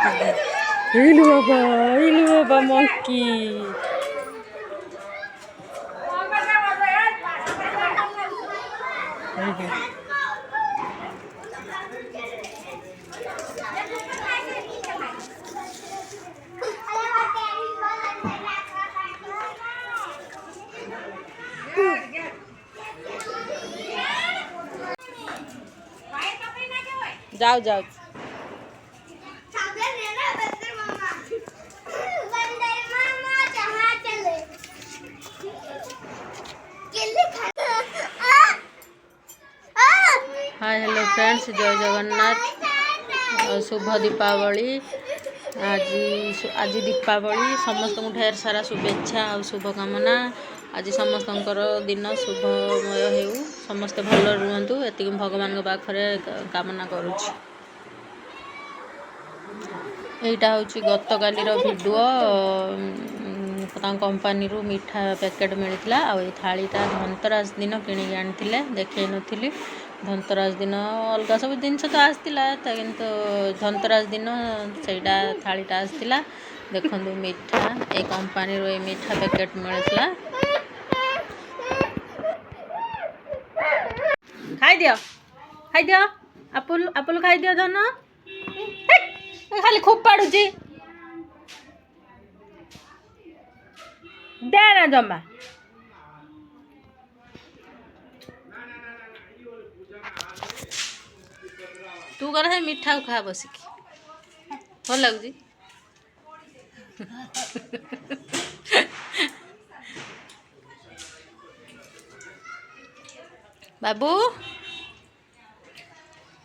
इलू बाबा मंकी जाओ जाओ हाय हेलो फ्रेंड्स जय जगन्नाथ शुभ दीपावली आज आज दीपावली समस्त ढेर सारा शुभेच्छा और शुभकामना आज समस्त दिन शुभमय हेउ समस्ते भल रुहतु एति भगवान पाखरे कामना करुछि। एटा हूँ गत कालीर भिडियो कंपानी रू मिठा पैकेट मिलता आ थालीटा धनतेरस दिन किणिक आनी देखे नी धनतेरस दिन अलग सब जिनस तो आसला किंतु धनतेरस दिन से थालीटा आसला देखु मिठा ए कंपानी रू मिठा पैकेट मिलता खाई दियो आपुल आपुल खाई दियो धन खाली खूब पड़ुची दे ना जमा तू कर है मिठा खा बसिकी भल लगुच बाबू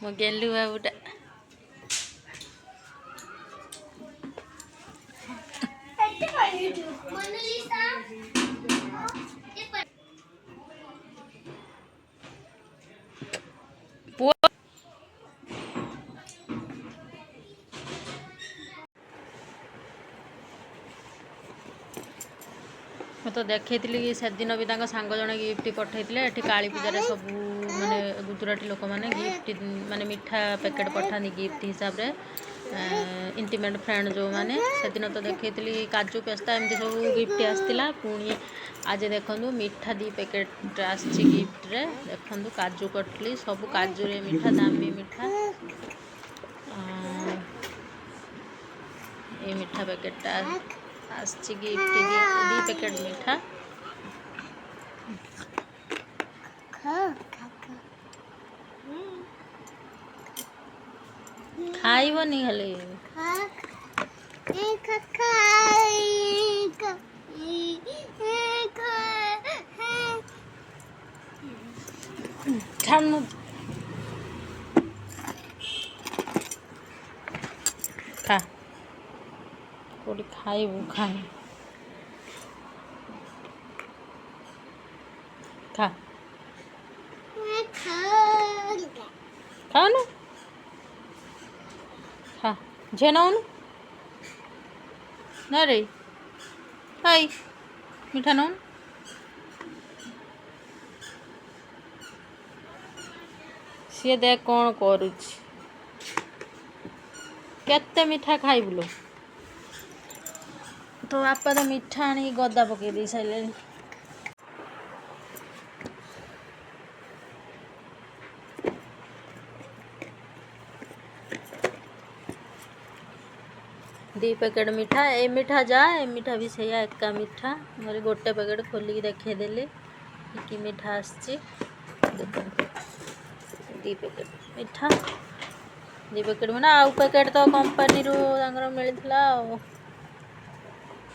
मो गेलु बाबूटा तो देखी कि से दिन भी सांग जड़े गिफ्ट पठे ये काली पूजा सब माने गुजराती लोक मैंने गिफ्ट माने मिठा पैकेट पठा गिफ्ट हिसाब से इंटीमेट फ्रेंड जो मैंने से दिन तो देखी काजू पेस्ता एमती सब गिफ्ट आसाला पुणी आज देखूँ मिठा 2 पैकेट आसी गिफ्ट रे देखूँ काजू कटली सब काजू रे मिठा दामी मिठा ये मिठा पैकेटा आसी गिफ्ट 2 पैकेट मिठा खाइबनी खाली खानु खा कोड़ी खाइबू खा खा खाओ खा झे नौनु ना रे हाई मिठा नौनु सी देख कौन करुच केते मिठा खाइबुलो तो बापा तो मिठा आनी गदा पकई दे सारे दी पैकेट मिठा ए मिठा जा ए मिठा भी से एका मिठा मोर गोटे पैकेट खोलिक देखदेली कि मिठा आसी 2 पैकेट मिठा 2 पैकेट मैंने आउ पैकेट तो कंपानी रू मिलता।